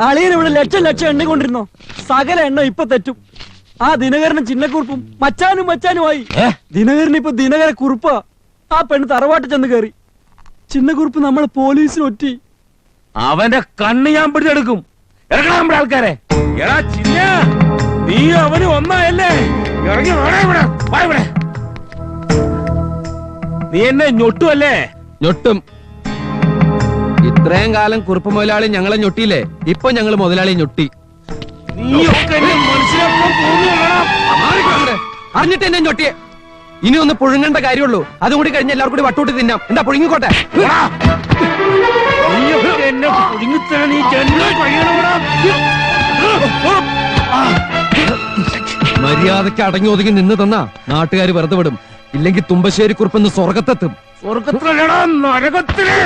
അളിയനിവിടെ ലക്ഷം എണ്ണിക്കൊണ്ടിരുന്നോ? സകല എണ്ണ ഇപ്പൊ തെറ്റും. ആ ദിനകരനും ചിന്നക്കുറുപ്പും മച്ചാനുമായി. ദിനകരൻ ഇപ്പൊ ദിനകര കുറുപ്പാ. ആ പെണ്ണ് തറവാട്ട് ചെന്ന് കയറി. ചിന്നക്കുറുപ്പ് നമ്മളെ പോലീസിന് ഒറ്റി. അവന്റെ കണ്ണ് ഞാൻ പിടിച്ചെടുക്കും. ഇറങ്ങണം നമ്മുടെ ആൾക്കാരെ. എടാ ചിന്ന, നീ അവന് ഒന്നായല്ലേ? ഇറങ്ങി ഇവിടെ. നീ എന്നെ ഞൊട്ടുമല്ലേ? ഞൊട്ടും. ഇത്രയും കാലം കുറുപ്പ് മുതലാളി ഞങ്ങളെ ഞൊട്ടിയില്ലേ, ഇപ്പൊ ഞങ്ങള് മുതലാളി ഞൊട്ടി. അറിഞ്ഞിട്ട് എന്നെ ഞൊട്ടിയെ. ഇനി ഒന്ന് പുഴുങ്ങേണ്ട കാര്യമുള്ളൂ. അതും കൂടി കഴിഞ്ഞ് എല്ലാവർക്കും കൂടി വട്ടൂട്ടി തിന്നാം. എന്താ പുഴുങ്ങിക്കോട്ടെ. മര്യാദക്ക് അടങ്ങി ഒതുങ്ങി നിന്ന് തന്നാ നാട്ടുകാര് വെറുതെ വിടും. ഇല്ലെങ്കിൽ തുമ്പശ്ശേരി കുറുപ്പെന്ന് സ്വർഗത്തെത്തും. നരകത്തിലെ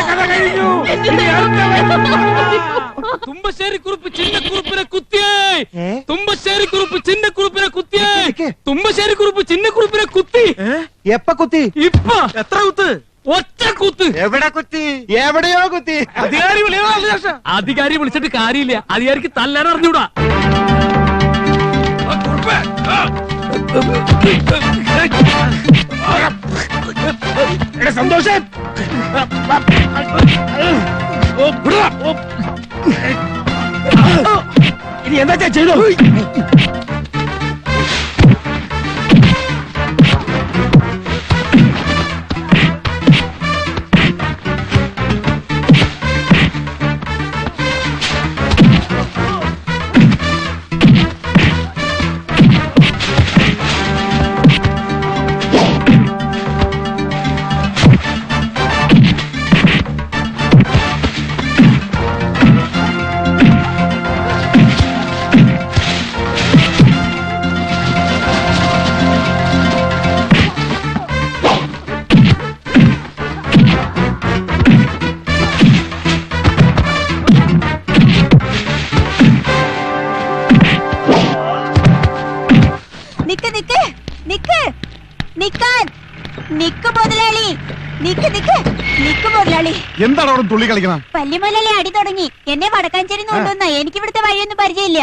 കഥ കഴിഞ്ഞു. തുമ്പശ്ശേരി കുറുപ്പ് ചിന്നക്കുറുപ്പിനെ കുത്തിയേ. തുമ്പശ്ശേരി കുറുപ്പ് ചിന്നക്കുറുപ്പിനെ കുത്തിയേ. തുമ്പശ്ശേരി കുറുപ്പ് ചിന്നക്കുറുപ്പിനെ കുത്തി. എപ്പ കുത്തി? ഇപ്പൊ. എത്ര കുത്ത്? ഒറ്റ കുത്ത്. എവിടെ കുത്തി? എവിടെയോ കുത്തി. അധികാരി വിളിച്ചിട്ട് കാര്യമില്ല. അധികാരിക്ക് തല്ലാൻ അറിഞ്ഞൂടാ. സന്തോഷം. ഇനി എന്താ ചെയ്തോ? എന്താണ് അവിടെ തുള്ളി കളിക്കണം? പല്ലിമലല്ലേ അടി തുടങ്ങി. എന്നെ വടക്കാഞ്ചേരി കൊണ്ടുവന്ന. എനിക്ക് ഇവിടുത്തെ വഴിയൊന്നും പരിചയമില്ല.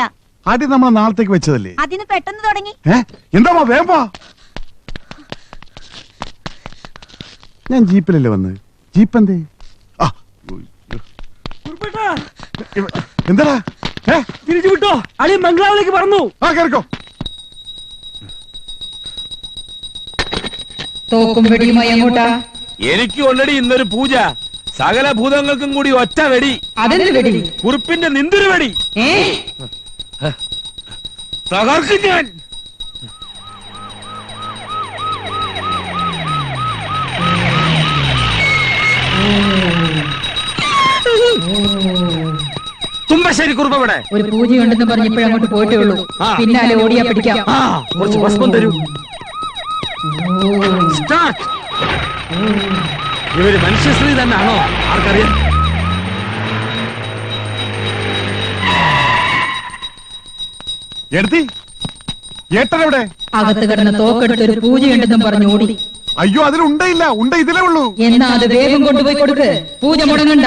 അടി നമ്മൾ നാളത്തേക്ക് വെച്ചതല്ലേ? അതിന് പെട്ടെന്ന് തുടങ്ങി. എന്താ വേമ്പ? ഞാൻ ജീപ്പിലല്ലേ വന്ന്. ജീപ്പ് എന്തേ? എന്താ തിരിച്ചു വിട്ടോ? അളി മംഗളാവിലേക്ക് പറഞ്ഞു. കേറിക്കോ. തോക്കും വെടിയുമായി എങ്ങോട്ടാ? എനിക്ക് ഓൾറെഡി ഇന്നൊരു പൂജ. സകല ഭൂതങ്ങൾക്കും കൂടി ഒറ്റ വെടി. അതെന്ത് വെടി? കുറുപ്പിന്റെ നിന്തൊരു വെടി. തകർക്കും ഞാൻ. തുമ്പശ്ശേരി കുറുപ്പ് ഇവിടെ. ഒരു പൂജയുണ്ടെന്ന് പറഞ്ഞപ്പോഴങ്ങോട്ട് പോയിട്ടേ ഉള്ളൂ. പിന്നാലെ ഓടിയാ പിടിക്കാം. കുറച്ച് ഭസ്മം തരൂ. സ്റ്റാർട്ട്. ഇവര് മനുഷ്യശ്രീ തന്നെയാണോ? ആർക്കറിയാം. ഏട്ടനെവിടെ? അകത്ത് കിടന്ന തോക്കെടുത്ത് ഒരു പൂജയുണ്ടെന്നും പറഞ്ഞു ഓടി. അയ്യോ, അതിലുണ്ടയില്ല. ഉണ്ട ഇതിലേ ഉള്ളൂ. എന്നാ അത് വേഗം കൊണ്ടുപോയി കൊടുക്ക്. പൂജ മുടങ്ങണ്ട.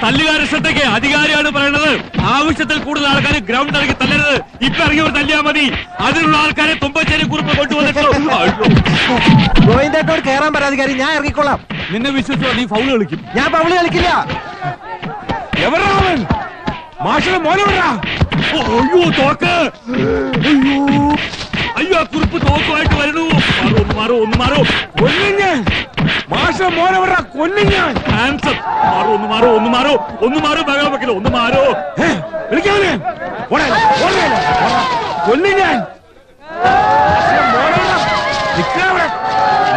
തല്ലുകാരുടെ ശ്രദ്ധയ്ക്ക്. അധികാരിയാണ് പറയുന്നത്. ആവശ്യത്തിൽ കൂടുതൽ ആൾക്കാർ ഗ്രൗണ്ട് ഇറങ്ങി തല്ലരുത്. ഇപ്പൊ ഇറങ്ങിയവർ തല്ലിയാൽ മതി. അതിനുള്ള ആൾക്കാരെ തുമ്പശ്ശേരി കുറുപ്പ് കൊണ്ടുവന്നിട്ടുള്ളൂ. ഗോവിന്ദേട്ടോട് കയറാൻ പരാതിക്കാരി. ഞാൻ ഇറങ്ങിക്കൊള്ളാം. നിന്നെ വിശ്വസിച്ചോ? നീ ഫൗള് കളിക്കും. ഞാൻ ഫൗള് കളിക്കില്ല. എവരാവൻ? മാഷിനെ മോനെ വിടാ. അയ്യോ തോക്ക്. അയ്യോ ആ കുറിപ്പ് തോക്കുമായിട്ട് വരണു. മാറോ ഒന്ന് മാറോ. കൊല്ലിഞ്ഞ മാഷ മോനെ വിട കൊല്ലിഞ്ഞ ഒന്ന് മാറോ ബഹളം വെക്കലോ. ഒന്ന് മാറോ. വിളിക്കാവനെ കൊല്ലിഞ്ഞ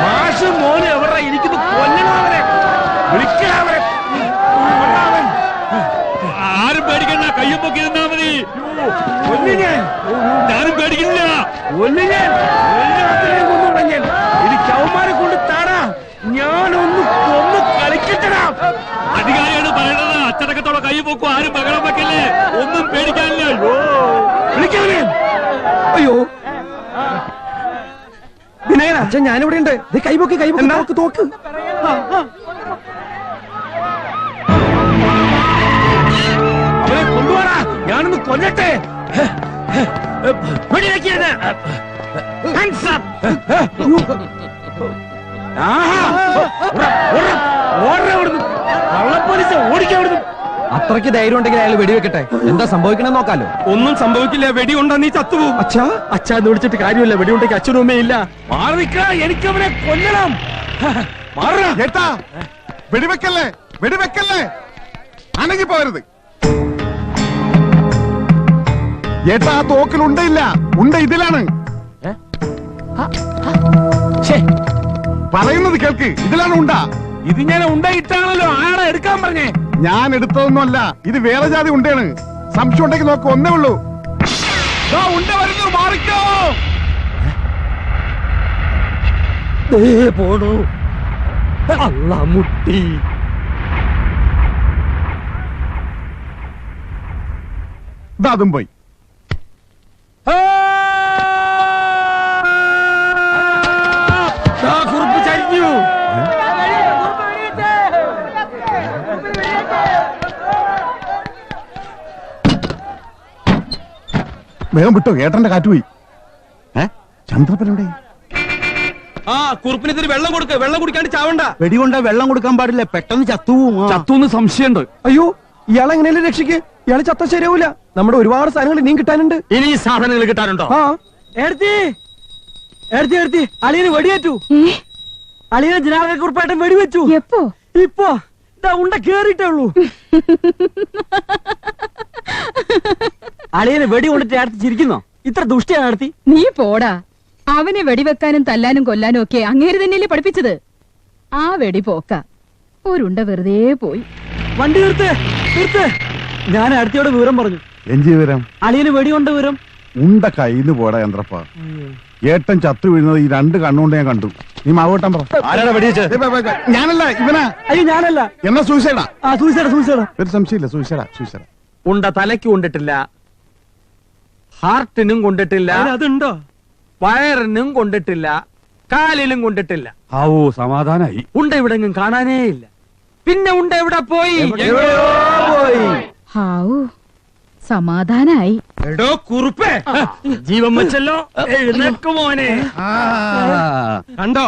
മാഷ് മോനെ എവിടെ എനിക്കിത് കൊല്ലണവരെ വിളിക്കണവരെ. ആരും പേടിക്കണ്ട, കയ്യും പൊക്കി നിന്നാ മതി. ഞാനും പേടിക്കില്ല. എനിക്ക് അവന്മാരെ കൊണ്ട് താടാ, ഞാനൊന്ന് കൊന്ന് കളിക്കട്ടടാ. അധികാരിയാണ് പറയണത്. അച്ചടക്കത്തോടെ കൈ പൊക്കും, ആരും ബഹളം വെക്കല്ലേ. ഒന്നും പേടിക്കാനില്ല. വിളിക്കാവനെ. അയ്യോ വിനയന അച്ഛൻ ഞാനിവിടെ ഉണ്ട്. കൈപൊക്കി തോക്ക് തോക്ക്. അവനെ കൊണ്ടുപോടാ, ഞാനൊന്ന് കൊല്ലട്ടെ. വെടിവെക്കരുത്. Hands up. കള്ളപ്പോലീസ് ഓടിക്കാൻ അവിടുന്ന്. അത്രയ്ക്ക് ധൈര്യം ഉണ്ടെങ്കിൽ അയാൾ വെടിവെക്കട്ടെ. എന്താ സംഭവിക്കണമെന്ന് നോക്കാലോ. ഒന്നും സംഭവിക്കില്ല, വെടി കൊണ്ടാ നീ ചത്തുപോകും. അച്ഛാ അച്ഛാ എന്ന് വിളിച്ചിട്ട് കാര്യമില്ല, വെടി ഉണ്ടെങ്കിൽ അച്ഛനും അമ്മയില്ല. മാറി നിൽക്കാ, എനിക്ക് അവനെ കൊല്ലണം. മാറാ. ഏട്ടാ വെടിവെക്കല്ലേ, വെടിവെക്കല്ലേ, അനങ്ങി പോകരുത്. ഏട്ടാ ആ തോക്കിൽ ഉണ്ടയില്ല, ഉണ്ട ഇതിലാണ്. പറയുന്നത് കേൾക്ക്, ഇതിലാണ് ഉണ്ട. ഇത് ഞാൻ ഉണ്ടായിട്ടാണല്ലോ ആളെ എടുക്കാൻ പറഞ്ഞേ. ഞാൻ എടുത്തതൊന്നുമല്ല, ഇത് വേറെ ജാതി ഉണ്ടയാണ്. സംശയം ഉണ്ടെങ്കിൽ നോക്ക്, ഒന്നേ ഉള്ളൂ. ദാ ഉണ്ട വരുന്നു, മാറിക്കോ. പോണു അല്ല മുട്ടി. ദാ അതും പോയി. കുറിപ്പ് ചരിഞ്ഞു. വേഗം വിട്ടോ, ഏട്ടന്റെ കാറ്റ് പോയി. ചന്ദ്രപ്പൻ എവിടെ? ആ കുറുപ്പിനെതിരെ വെള്ളം കൊടുക്ക്. വെള്ളം കുടിക്കാണ്ട് ചാവണ്ട. വെടികൊണ്ട വെള്ളം കൊടുക്കാൻ പാടില്ല, പെട്ടെന്ന് ചത്തുവും. ചത്തൂന്ന് സംശയമുണ്ട്. അയ്യോ ഇയാളെ എങ്ങനെയല്ലേ രക്ഷിക്ക്. ഇയാള് ചത്ത ശരിയാവൂല. നമ്മുടെ ഒരുപാട് സാധനങ്ങൾ ഇനിയും കിട്ടാനുണ്ട്. ഇനി സാധനങ്ങൾ കിട്ടാനുണ്ടോ? ആ അളിയന് വെടിയേറ്റു. അളിയനെ ജനാലക്കുറിപ്പായിട്ടും വെടിവെച്ചു. എപ്പോ? ഇപ്പൊ ഉണ്ട കേറിട്ടേ ഉള്ളൂ. അളിയന് വെടി കൊണ്ടിട്ട് അടുത്ത് ചിരിക്കുന്നോ? ഇത്ര ദുഷ്ടിയാണ് നടത്തി. നീ പോടാ. അവനെ വെടിവെക്കാനും തല്ലാനും കൊല്ലാനും ഒക്കെ അങ്ങേര് തന്നെയല്ലേ പഠിപ്പിച്ചത്. ആ വെടി പോക്ക ഒരുണ്ട വെറുതെ പോയി. വണ്ടി നിർത്ത്. ഞാൻ അടുത്തയോട് വിവരം പറഞ്ഞു. എന്ത് വിവരം? അളിയന് വെടി കൊണ്ട് വിവരം. ഉണ്ട കയ്യിന്ന് പോടാ ചന്ദ്രപ്പ. ഏട്ടൻ ചത്തു വീഴുന്നത് ഈ രണ്ട് കണ്ണുകൊണ്ട് ഞാൻ കണ്ടു. നീ മാവോട്ടാൻ പറ. ആരാടാ വെടിവെച്ചത്? ഞാനല്ല, ഇവനാ. അയ്യോ ഞാനല്ല. എന്നാ സൂസൈഡാ. സൂയിസൈഡാ. ഒരു സംശയമില്ല, സൂസൈഡാ. ഉണ്ട തലയ്ക്ക് കൊണ്ടിട്ടില്ല, ഹാർട്ടിനും കൊണ്ടിട്ടില്ല, അതുണ്ടോ? വയറിനും കൊണ്ടിട്ടില്ല, കാലിലും കൊണ്ടിട്ടില്ല. ആവോ സമാധാനായി. ഉണ്ട ഇവിടെങ്ങും കാണാനേ ഇല്ല. പിന്നെ ഉണ്ട എവിടെ പോയി? ഹാവൂ സമാധാനായി. എടോ കുറുപ്പേ, ജീവൻ വെച്ചല്ലോ. എഴുന്നേക്കുമോനെ. കണ്ടോ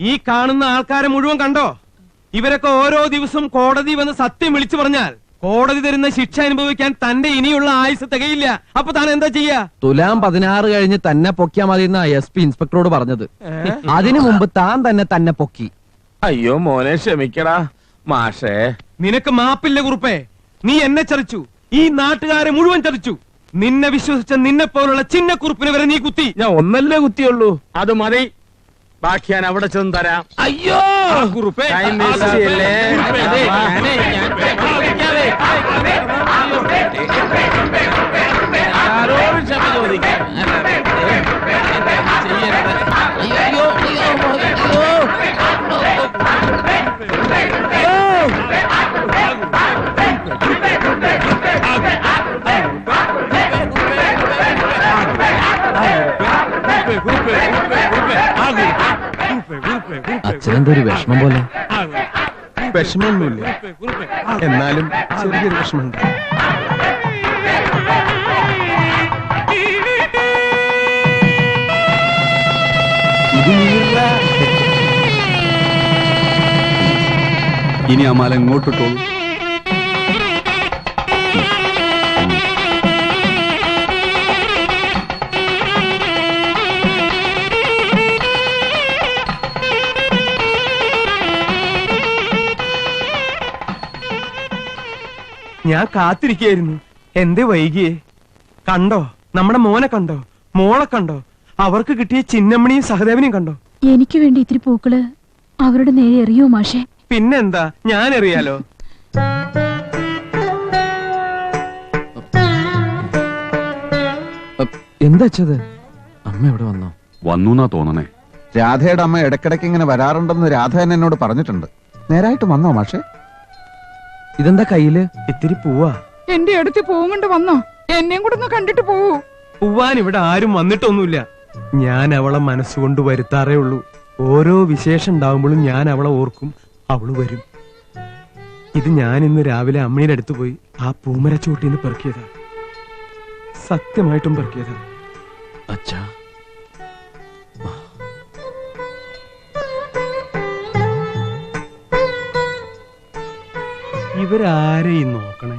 ഈ കാണുന്ന ആൾക്കാരെ മുഴുവൻ കണ്ടോ? ഇവരൊക്കെ ഓരോ ദിവസം കോടതി വന്ന് സത്യം വിളിച്ചു പറഞ്ഞാൽ കോടതി തരുന്ന ശിക്ഷ അനുഭവിക്കാൻ തന്റെ ഇനിയുള്ള ആയുസ് തികയില്ല. അപ്പൊ താൻ എന്താ ചെയ്യാ? തുലാം 16 കഴിഞ്ഞ് തന്നെ പൊക്കിയാ മതി എന്നാ SP ഇൻസ്പെക്ടറോട് പറഞ്ഞത്. അതിനു മുമ്പ് താൻ തന്നെ പൊക്കി. അയ്യോ മോനെ ക്ഷമിക്കടാ മാഷേ. നിനക്ക് മാപ്പില്ല കുറുപ്പേ. നീ എന്നെ ചതിച്ചു, ഈ നാട്ടുകാരെ മുഴുവൻ ചതിച്ചു. നിന്നെ വിശ്വസിച്ച നിന്നെ പോലുള്ള ചിന്ന കുറുപ്പിനെ വരെ നീ കുത്തി. ഞാൻ ഒന്നല്ലേ കുത്തിയുള്ളൂ. അത് മതി, ബാക്കി ഞാൻ അവിടെ ചെന്ന് തരാം. അയ്യോ കുറുപ്പേ ടൈം വേസ്റ്റ് ചെയ്യല്ലേ. ആരോടും ക്ഷമ ചോദിക്കാം. അയ്യോ അച്ഛനെന്തൊരു വിഷമം പോലെ. വിഷമമൊന്നുമില്ല, എന്നാലും ചെറിയൊരു വിഷമമുണ്ട്. ഇനി ആ മാല ഇങ്ങോട്ടിട്ടോളൂ. ഞാൻ കാത്തിരിക്കായിരുന്നു. എന്തേ വൈകിയേ? കണ്ടോ നമ്മുടെ മോനെ കണ്ടോ, മോളെ കണ്ടോ, അവർക്ക് കിട്ടിയ ചിന്നമ്മണിയും സഹദേവനെയും കണ്ടോ? എനിക്ക് വേണ്ടി ഇത്തിരി പൂക്കള് അവരുടെ നേരെ എറിയോ മാഷെ? പിന്നെന്താ, ഞാൻ അറിയാലോ. എന്താ അച്ഛത്? അമ്മ എവിടെ വന്നോ? വന്നു തോന്നണേ. രാധയുടെ അമ്മ ഇടക്കിടക്ക് ഇങ്ങനെ വരാറുണ്ടെന്ന് രാധ തന്നെ എന്നോട് പറഞ്ഞിട്ടുണ്ട്. നേരായിട്ട് വന്നോ മാഷെ? ഇതെന്താ കയ്യില്? ഇത്തിരി പൂവാ. എന്റെ അടുത്ത് പൂവുകൊണ്ട് വന്നോ? എന്നെയും കൂടെ ഒന്ന് കണ്ടിട്ട് പോവൂ. പൂവാൻ ഇവിടെ ആരും വന്നിട്ടൊന്നുമില്ല. ഞാൻ അവളെ മനസ്സുകൊണ്ട് വരുത്താറേ ഉള്ളൂ. ഓരോ വിശേഷം ഉണ്ടാവുമ്പോഴും ഞാൻ അവളെ ഓർക്കും, അവള് വരും. ഇത് ഞാൻ ഇന്ന് രാവിലെ അമ്മയുടെ അടുത്ത് പോയി ആ പൂമരച്ചോട്ടിന്ന് പെറുക്കിയതാ. സത്യമായിട്ടും പെറുക്കിയതാ. അച്ഛാ, ഇവരാരെയും നോക്കണേ.